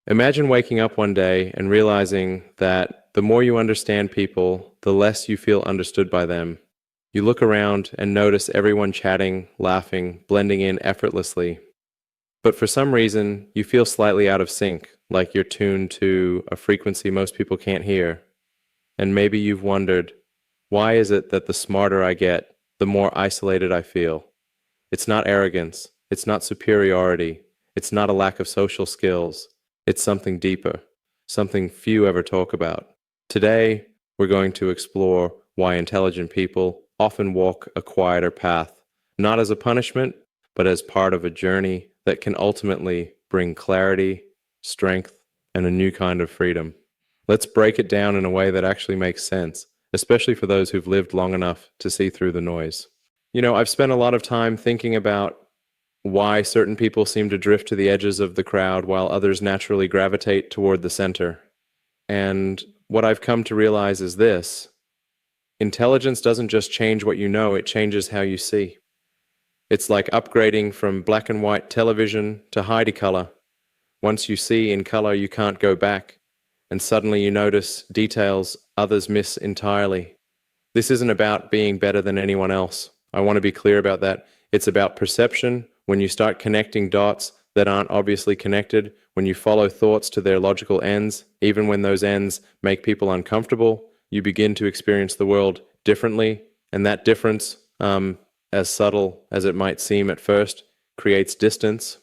Imagine waking up one day and realizing that the more you understand people, the less you feel understood by them. You look around and notice everyone chatting, laughing, blending in effortlessly. But for some reason, you feel slightly out of sync, like you're tuned to a frequency most people can't hear. And maybe you've wondered, why is it that the smarter I get, the more isolated I feel? It's not arrogance. It's not superiority. It's not a lack of social skills. It's something deeper, something few ever talk about. Today, we're going to explore why intelligent people often walk a quieter path, not as a punishment, but as part of a journey that can ultimately bring clarity, strength, and a new kind of freedom. Let's break it down in a way that actually makes sense, especially for those who've lived long enough to see through the noise. I've spent a lot of time thinking about why certain people seem to drift to the edges of the crowd while others naturally gravitate toward the center. And what I've come to realize is this: intelligence doesn't just change what you know, it changes how you see. It's like upgrading from black and white television to high color. Once you see in color, you can't go back, and suddenly you notice details others miss entirely. This isn't about being better than anyone else. I want to be clear about that. It's about perception. When you start connecting dots that aren't obviously connected, when you follow thoughts to their logical ends, even when those ends make people uncomfortable, you begin to experience the world differently. And that difference, as subtle as it might seem at first, creates distance.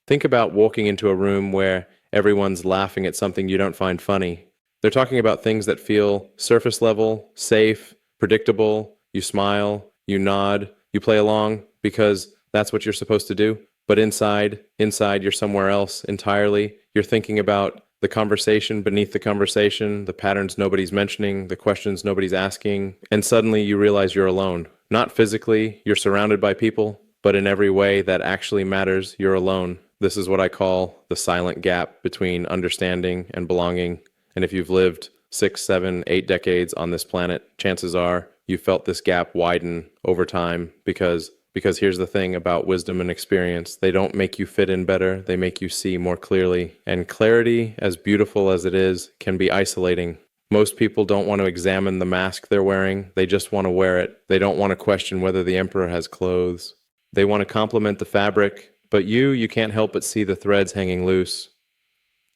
Think about walking into a room where everyone's laughing at something you don't find funny. They're talking about things that feel surface level, safe, predictable. You smile, you nod, you play along because that's what you're supposed to do. But inside you're somewhere else entirely. You're thinking about the conversation beneath the conversation, the patterns nobody's mentioning, the questions nobody's asking, and suddenly you realize you're alone. Not physically, you're surrounded by people, but in every way that actually matters, you're alone. This is what I call the silent gap between understanding and belonging. And if you've lived 6, 7, 8 decades on this planet, chances are you felt this gap widen over time because here's the thing about wisdom and experience. They don't make you fit in better, they make you see more clearly. And clarity, as beautiful as it is, can be isolating. Most people don't want to examine the mask they're wearing, they just want to wear it. They don't want to question whether the emperor has clothes. They want to compliment the fabric, but you can't help but see the threads hanging loose.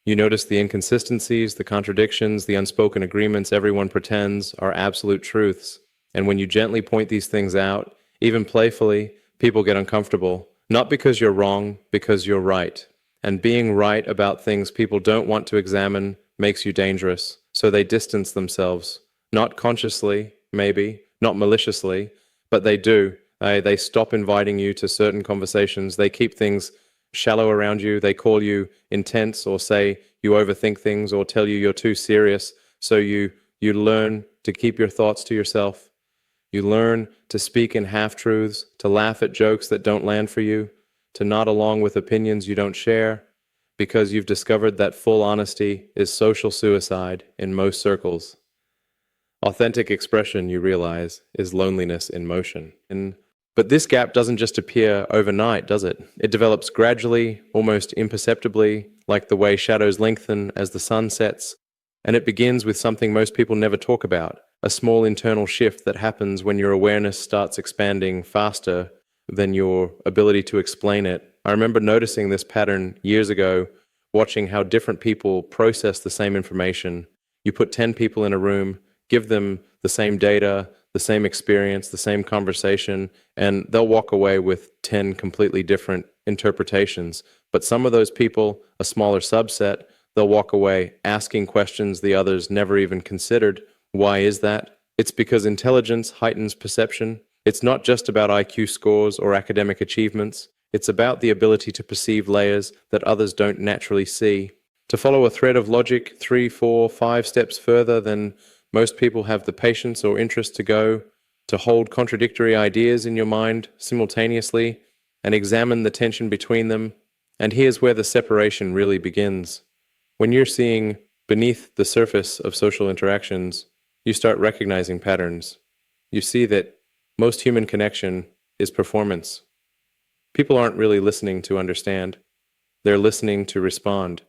You notice the inconsistencies, the contradictions, the unspoken agreements everyone pretends are absolute truths. And when you gently point these things out, even playfully, people get uncomfortable. Not because you're wrong, because you're right. And being right about things people don't want to examine makes you dangerous. So they distance themselves. Not consciously, maybe, not maliciously, but they do. They stop inviting you to certain conversations. They keep things shallow around you. They call you intense or say you overthink things or tell you you're too serious. So you learn to keep your thoughts to yourself. You learn to speak in half-truths, to laugh at jokes that don't land for you, to nod along with opinions you don't share, because you've discovered that full honesty is social suicide in most circles. Authentic expression, you realize, is loneliness in motion. But this gap doesn't just appear overnight, does it? It develops gradually, almost imperceptibly, like the way shadows lengthen as the sun sets, and it begins with something most people never talk about. A small internal shift that happens when your awareness starts expanding faster than your ability to explain it. I remember noticing this pattern years ago, watching how different people process the same information. You put 10 people in a room, give them the same data, the same experience, the same conversation, and they'll walk away with 10 completely different interpretations. But some of those people, a smaller subset, they'll walk away asking questions the others never even considered. Why is that? It's because intelligence heightens perception. It's not just about IQ scores or academic achievements. It's about the ability to perceive layers that others don't naturally see. To follow a thread of logic 3, 4, 5 steps further than most people have the patience or interest to go, to hold contradictory ideas in your mind simultaneously and examine the tension between them. And here's where the separation really begins. When you're seeing beneath the surface of social interactions, you start recognizing patterns. You see that most human connection is performance. People aren't really listening to understand. They're listening to respond.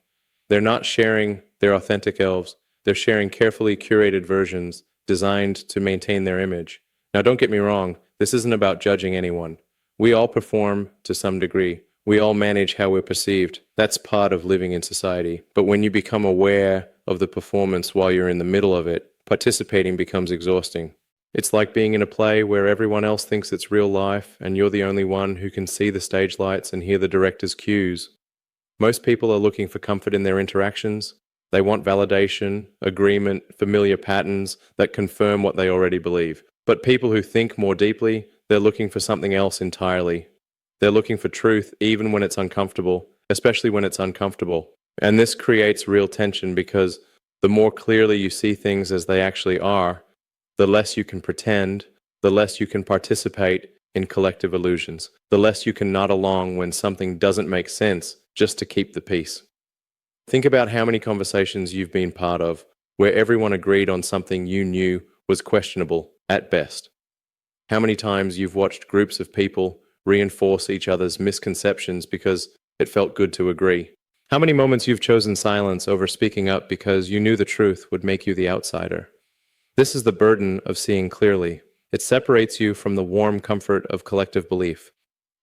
They're not sharing their authentic elves. They're sharing carefully curated versions designed to maintain their image. Now, don't get me wrong, this isn't about judging anyone. We all perform to some degree. We all manage how we're perceived. That's part of living in society. But when you become aware of the performance while you're in the middle of it, participating becomes exhausting. It's like being in a play where everyone else thinks it's real life and you're the only one who can see the stage lights and hear the director's cues. Most people are looking for comfort in their interactions. They want validation, agreement, familiar patterns that confirm what they already believe. But people who think more deeply, they're looking for something else entirely. They're looking for truth even when it's uncomfortable, especially when it's uncomfortable. And this creates real tension because the more clearly you see things as they actually are, the less you can pretend, the less you can participate in collective illusions, the less you can nod along when something doesn't make sense just to keep the peace. Think about how many conversations you've been part of where everyone agreed on something you knew was questionable at best. How many times you've watched groups of people reinforce each other's misconceptions because it felt good to agree. How many moments you've chosen silence over speaking up because you knew the truth would make you the outsider. This is the burden of seeing clearly. It separates you from the warm comfort of collective belief.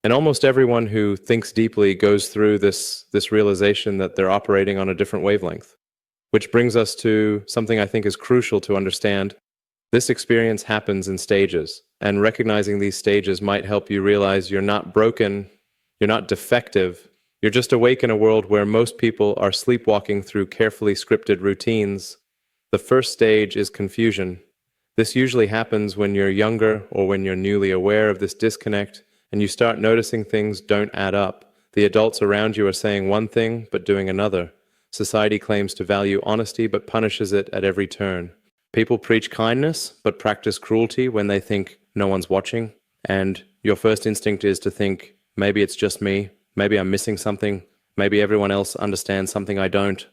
And almost everyone who thinks deeply goes through this realization that they're operating on a different wavelength. Which brings us to something I think is crucial to understand. This experience happens in stages, and recognizing these stages might help you realize you're not broken, you're not defective, you're just awake in a world where most people are sleepwalking through carefully scripted routines. The first stage is confusion. This usually happens when you're younger or when you're newly aware of this disconnect and you start noticing things don't add up. The adults around you are saying one thing but doing another. Society claims to value honesty but punishes it at every turn. People preach kindness but practice cruelty when they think no one's watching. And your first instinct is to think, maybe it's just me, maybe I'm missing something, maybe everyone else understands something I don't.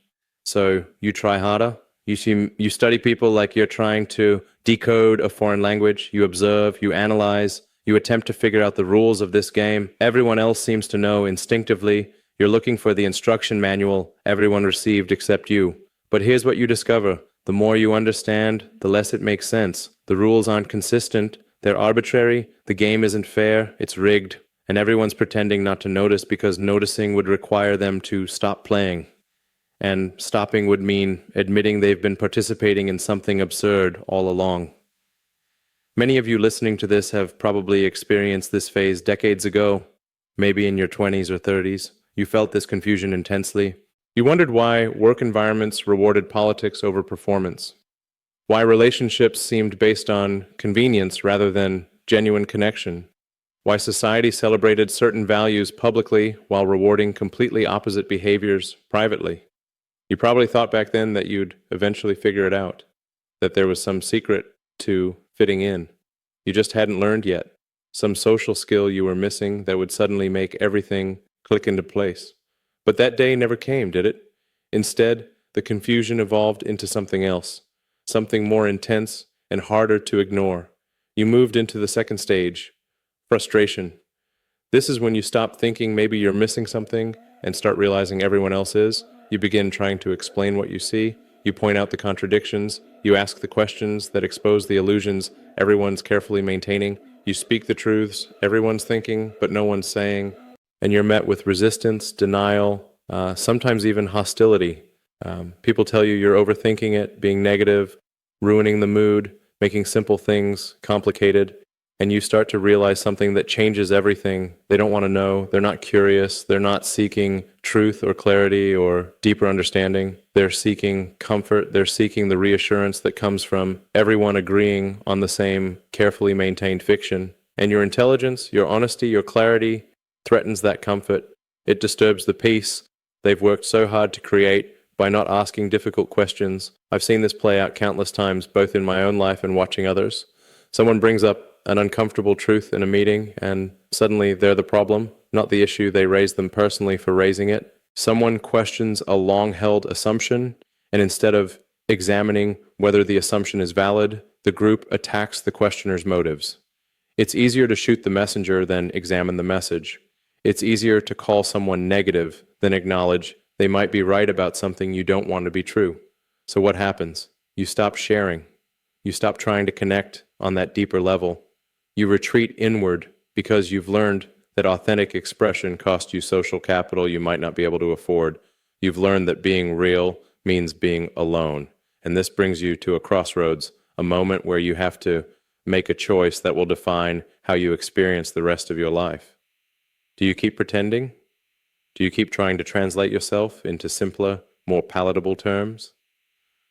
So you try harder. You study people like you're trying to decode a foreign language. You observe, you analyze, you attempt to figure out the rules of this game. Everyone else seems to know instinctively. You're looking for the instruction manual everyone received except you. But here's what you discover. The more you understand, the less it makes sense. The rules aren't consistent. They're arbitrary. The game isn't fair. It's rigged. And everyone's pretending not to notice because noticing would require them to stop playing. And stopping would mean admitting they've been participating in something absurd all along. Many of you listening to this have probably experienced this phase decades ago, maybe in your 20s or 30s. You felt this confusion intensely. You wondered why work environments rewarded politics over performance, why relationships seemed based on convenience rather than genuine connection, why society celebrated certain values publicly while rewarding completely opposite behaviors privately. You probably thought back then that you'd eventually figure it out, that there was some secret to fitting in. You just hadn't learned yet, some social skill you were missing that would suddenly make everything click into place. But that day never came, did it? Instead, the confusion evolved into something else, something more intense and harder to ignore. You moved into the second stage, frustration. This is when you stop thinking maybe you're missing something and start realizing everyone else is. You begin trying to explain what you see. You point out the contradictions. You ask the questions that expose the illusions everyone's carefully maintaining. You speak the truths everyone's thinking, but no one's saying. And you're met with resistance, denial, sometimes even hostility. People tell you you're overthinking it, being negative, ruining the mood, making simple things complicated. And you start to realize something that changes everything. They don't want to know. They're not curious. They're not seeking truth or clarity or deeper understanding. They're seeking comfort. They're seeking the reassurance that comes from everyone agreeing on the same carefully maintained fiction. And your intelligence, your honesty, your clarity threatens that comfort. It disturbs the peace they've worked so hard to create by not asking difficult questions. I've seen this play out countless times, both in my own life and watching others. Someone brings up an uncomfortable truth in a meeting, and suddenly they're the problem, not the issue. They raise them personally for raising it. Someone questions a long-held assumption, and instead of examining whether the assumption is valid, the group attacks the questioner's motives. It's easier to shoot the messenger than examine the message. It's easier to call someone negative than acknowledge They might be right about something you don't want to be true. So what happens? You stop sharing. You stop trying to connect on that deeper level. You retreat inward because you've learned that authentic expression costs you social capital you might not be able to afford. You've learned that being real means being alone. And this brings you to a crossroads, a moment where you have to make a choice that will define how you experience the rest of your life. Do you keep pretending? Do you keep trying to translate yourself into simpler, more palatable terms?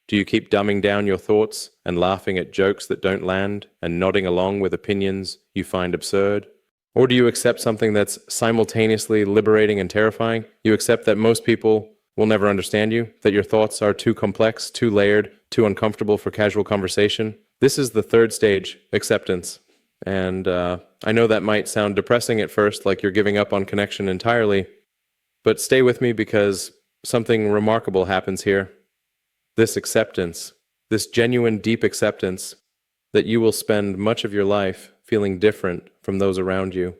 Do you keep dumbing down your thoughts and laughing at jokes that don't land and nodding along with opinions you find absurd? Or do you accept something that's simultaneously liberating and terrifying? You accept that most people will never understand you, that your thoughts are too complex, too layered, too uncomfortable for casual conversation. This is the third stage, acceptance. And I know that might sound depressing at first, like you're giving up on connection entirely, but stay with me because something remarkable happens here. This acceptance, this genuine, deep acceptance that you will spend much of your life feeling different from those around you.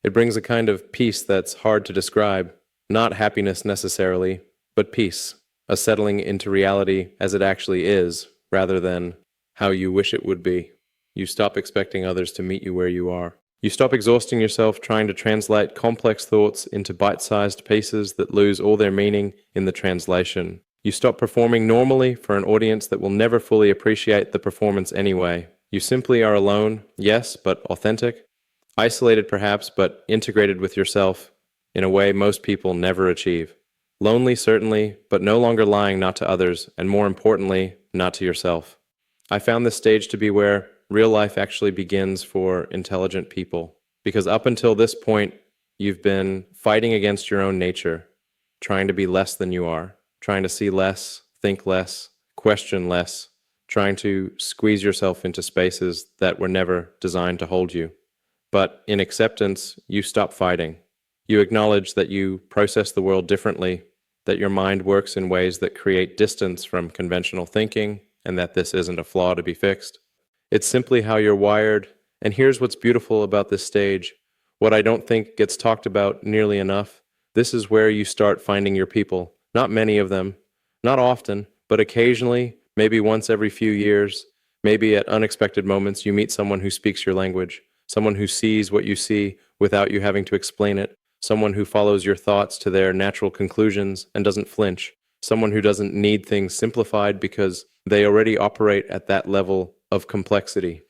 It brings a kind of peace that's hard to describe, not happiness necessarily, but peace, a settling into reality as it actually is, rather than how you wish it would be. You stop expecting others to meet you where you are. You stop exhausting yourself trying to translate complex thoughts into bite-sized pieces that lose all their meaning in the translation. You stop performing normally for an audience that will never fully appreciate the performance anyway. You simply are alone, yes, but authentic. Isolated perhaps, but integrated with yourself in a way most people never achieve. Lonely, certainly, but no longer lying not to others, and more importantly, not to yourself. I found this stage to be where real life actually begins for intelligent people, because up until this point, you've been fighting against your own nature, trying to be less than you are, trying to see less, think less, question less, trying to squeeze yourself into spaces that were never designed to hold you. But in acceptance, you stop fighting. You acknowledge that you process the world differently, that your mind works in ways that create distance from conventional thinking, and that this isn't a flaw to be fixed. It's simply how you're wired, and here's what's beautiful about this stage. What I don't think gets talked about nearly enough, this is where you start finding your people. Not many of them, not often, but occasionally, maybe once every few years, maybe at unexpected moments, you meet someone who speaks your language, someone who sees what you see without you having to explain it, someone who follows your thoughts to their natural conclusions and doesn't flinch, someone who doesn't need things simplified because they already operate at that level of complexity.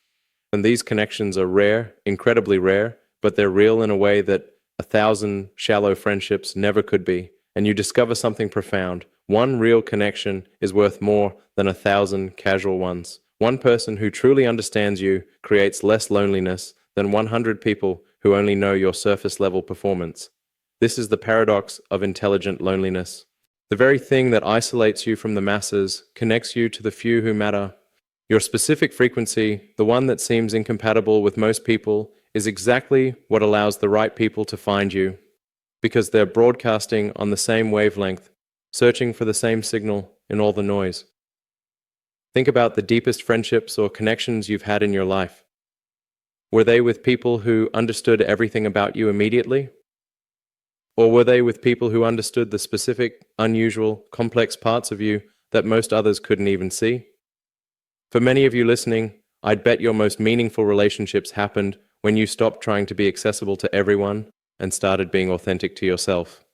And these connections are rare, incredibly rare, but they're real in a way that 1,000 shallow friendships never could be. And you discover something profound. One real connection is worth more than 1,000 casual ones. One person who truly understands you creates less loneliness than 100 people who only know your surface level performance. This is the paradox of intelligent loneliness. The very thing that isolates you from the masses connects you to the few who matter. Your specific frequency, the one that seems incompatible with most people, is exactly what allows the right people to find you, because they're broadcasting on the same wavelength, searching for the same signal in all the noise. Think about the deepest friendships or connections you've had in your life. Were they with people who understood everything about you immediately? Or were they with people who understood the specific, unusual, complex parts of you that most others couldn't even see? For many of you listening, I'd bet your most meaningful relationships happened when you stopped trying to be accessible to everyone and started being authentic to yourself.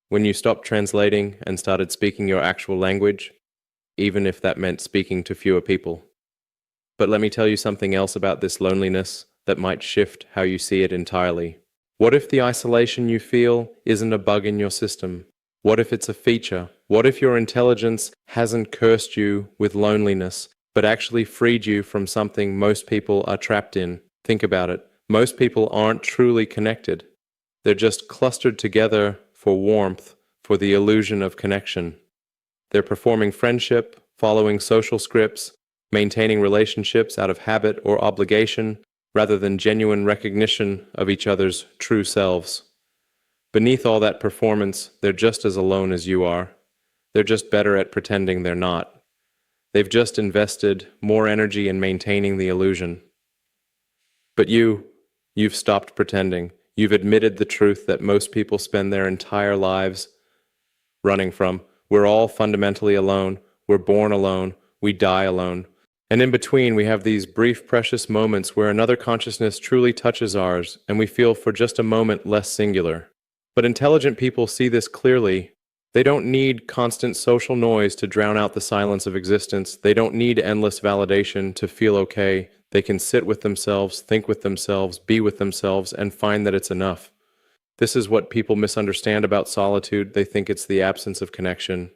When you stopped translating and started speaking your actual language, even if that meant speaking to fewer people. But let me tell you something else about this loneliness that might shift how you see it entirely. What if the isolation you feel isn't a bug in your system? What if it's a feature? What if your intelligence hasn't cursed you with loneliness, but actually freed you from something most people are trapped in? Think about it. Most people aren't truly connected. They're just clustered together for warmth, for the illusion of connection. They're performing friendship, following social scripts, maintaining relationships out of habit or obligation, rather than genuine recognition of each other's true selves. Beneath all that performance, they're just as alone as you are. They're just better at pretending they're not. They've just invested more energy in maintaining the illusion. But you've stopped pretending. You've admitted the truth that most people spend their entire lives running from. We're all fundamentally alone. We're born alone. We die alone. And in between, we have these brief, precious moments where another consciousness truly touches ours, and we feel for just a moment less singular. But intelligent people see this clearly. They don't need constant social noise to drown out the silence of existence. They don't need endless validation to feel okay. They can sit with themselves, think with themselves, be with themselves, and find that it's enough. This is what people misunderstand about solitude. They think it's the absence of connection,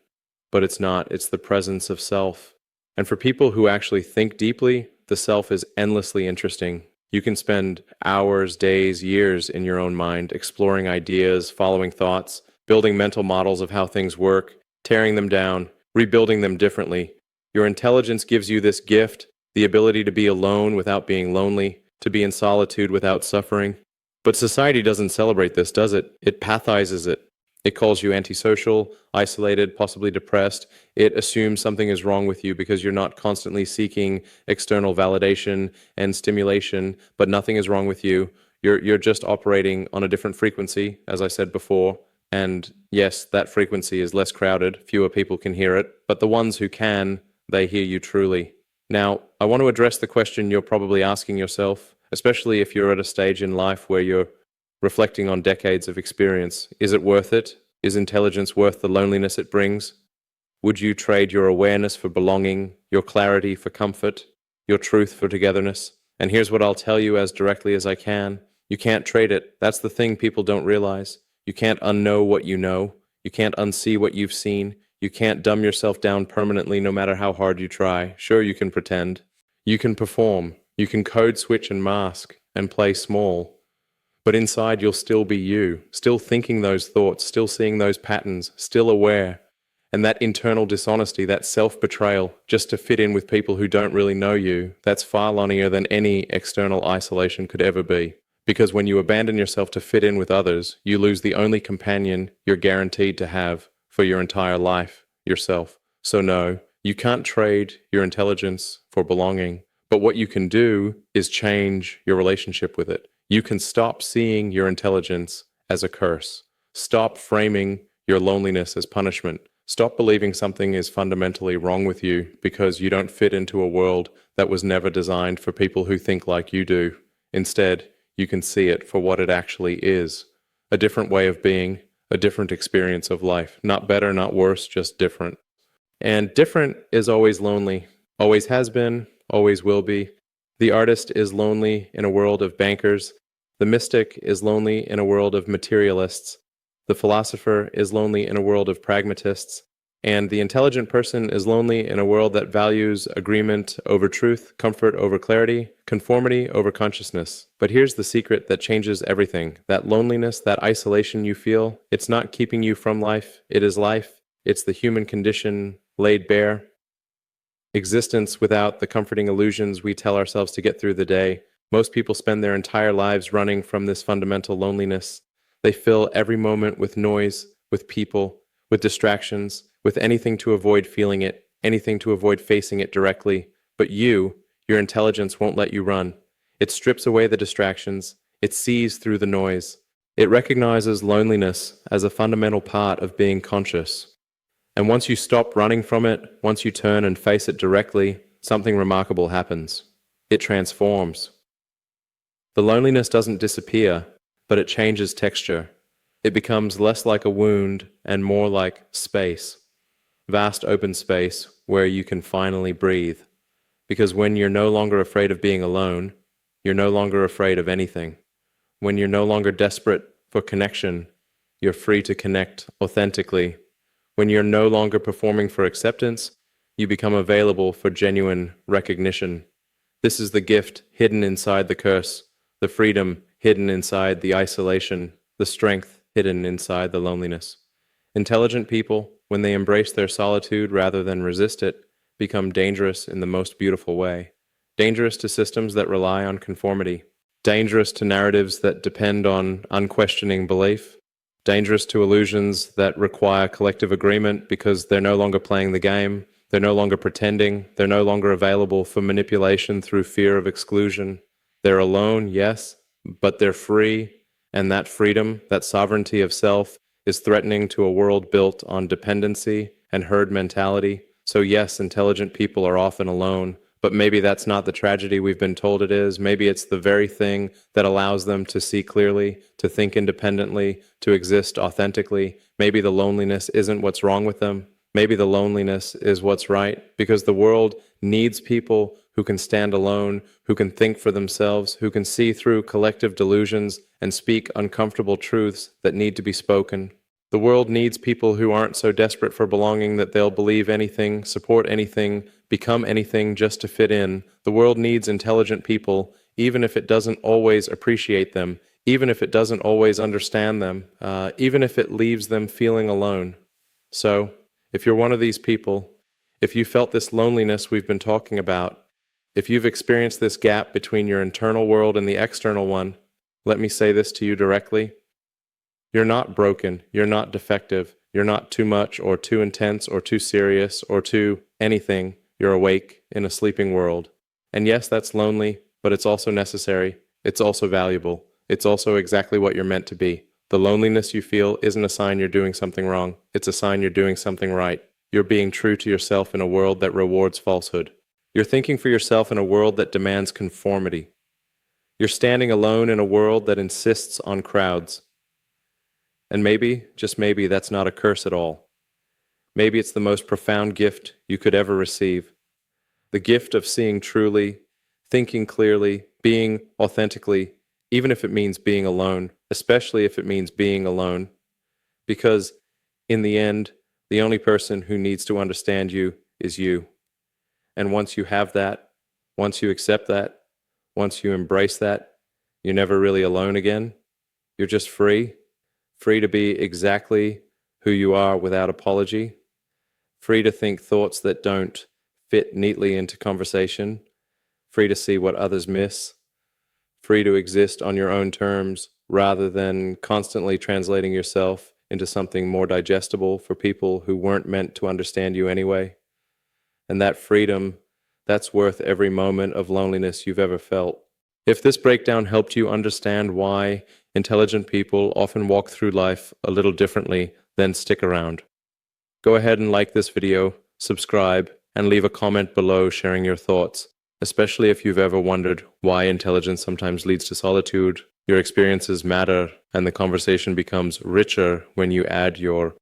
but it's not. It's the presence of self. And for people who actually think deeply, the self is endlessly interesting. You can spend hours, days, years in your own mind, exploring ideas, following thoughts, building mental models of how things work, tearing them down, rebuilding them differently. Your intelligence gives you this gift, the ability to be alone without being lonely, to be in solitude without suffering. But society doesn't celebrate this, does it? It pathizes it. It calls you antisocial, isolated, possibly depressed. It assumes something is wrong with you because you're not constantly seeking external validation and stimulation, but nothing is wrong with you. You're just operating on a different frequency, as I said before. And yes, that frequency is less crowded, fewer people can hear it, but the ones who can, they hear you truly. Now, I want to address the question you're probably asking yourself, especially if you're at a stage in life where you're reflecting on decades of experience. Is it worth it? Is intelligence worth the loneliness it brings? Would you trade your awareness for belonging, your clarity for comfort, your truth for togetherness? And here's what I'll tell you as directly as I can. You can't trade it. That's the thing people don't realize. You can't unknow what you know. You can't unsee what you've seen. You can't dumb yourself down permanently no matter how hard you try. Sure, you can pretend. You can perform. You can code switch and mask and play small. But inside you'll still be you, still thinking those thoughts, still seeing those patterns, still aware. And that internal dishonesty, that self-betrayal, just to fit in with people who don't really know you, that's far lonelier than any external isolation could ever be. Because when you abandon yourself to fit in with others, you lose the only companion you're guaranteed to have for your entire life, yourself. So no, you can't trade your intelligence for belonging. But what you can do is change your relationship with it. You can stop seeing your intelligence as a curse. Stop framing your loneliness as punishment. Stop believing something is fundamentally wrong with you because you don't fit into a world that was never designed for people who think like you do. Instead, you can see it for what it actually is. A different way of being, a different experience of life. Not better, not worse, just different. And different is always lonely. Always has been, always will be. The artist is lonely in a world of bankers. The mystic is lonely in a world of materialists. The philosopher is lonely in a world of pragmatists. And the intelligent person is lonely in a world that values agreement over truth, comfort over clarity, conformity over consciousness. But here's the secret that changes everything. That loneliness, that isolation you feel, it's not keeping you from life. It is life. It's the human condition laid bare. Existence without the comforting illusions we tell ourselves to get through the day. Most people spend their entire lives running from this fundamental loneliness. They fill every moment with noise, with people, with distractions, with anything to avoid feeling it, anything to avoid facing it directly. But your intelligence won't let you run. It strips away the distractions. It sees through the noise. It recognizes loneliness as a fundamental part of being conscious. And once you stop running from it, once you turn and face it directly, something remarkable happens. It transforms. The loneliness doesn't disappear, but it changes texture. It becomes less like a wound and more like space. Vast open space where you can finally breathe. Because when you're no longer afraid of being alone, you're no longer afraid of anything. When you're no longer desperate for connection, you're free to connect authentically. When you're no longer performing for acceptance, you become available for genuine recognition. This is the gift hidden inside the curse, the freedom hidden inside the isolation, the strength hidden inside the loneliness. Intelligent people, when they embrace their solitude rather than resist it, become dangerous in the most beautiful way. Dangerous to systems that rely on conformity. Dangerous to narratives that depend on unquestioning belief. Dangerous to illusions that require collective agreement because they're no longer playing the game, they're no longer pretending, they're no longer available for manipulation through fear of exclusion. They're alone, yes, but they're free, and that freedom, that sovereignty of self, is threatening to a world built on dependency and herd mentality. So yes, intelligent people are often alone, but maybe that's not the tragedy we've been told it is. Maybe it's the very thing that allows them to see clearly, to think independently, to exist authentically. Maybe the loneliness isn't what's wrong with them. Maybe the loneliness is what's right, because the world needs people who can stand alone, who can think for themselves, who can see through collective delusions and speak uncomfortable truths that need to be spoken. The world needs people who aren't so desperate for belonging that they'll believe anything, support anything, become anything just to fit in. The world needs intelligent people, even if it doesn't always appreciate them, even if it doesn't always understand them, even if it leaves them feeling alone. So, if you're one of these people, if you felt this loneliness we've been talking about, if you've experienced this gap between your internal world and the external one, let me say this to you directly. You're not broken, you're not defective, you're not too much or too intense or too serious or too anything. You're awake in a sleeping world. And yes, that's lonely, but it's also necessary. It's also valuable. It's also exactly what you're meant to be. The loneliness you feel isn't a sign you're doing something wrong. It's a sign you're doing something right. You're being true to yourself in a world that rewards falsehood. You're thinking for yourself in a world that demands conformity. You're standing alone in a world that insists on crowds. And maybe, just maybe, that's not a curse at all. Maybe it's the most profound gift you could ever receive. The gift of seeing truly, thinking clearly, being authentically, even if it means being alone, especially if it means being alone. Because, in the end, the only person who needs to understand you is you. And once you have that, once you accept that, once you embrace that, you're never really alone again. You're just free to be exactly who you are without apology, free to think thoughts that don't fit neatly into conversation, free to see what others miss, free to exist on your own terms rather than constantly translating yourself into something more digestible for people who weren't meant to understand you anyway. And that freedom, that's worth every moment of loneliness you've ever felt. If this breakdown helped you understand why intelligent people often walk through life a little differently, then stick around. Go ahead and like this video, subscribe, and leave a comment below sharing your thoughts, especially if you've ever wondered why intelligence sometimes leads to solitude. Your experiences matter, and the conversation becomes richer when you add your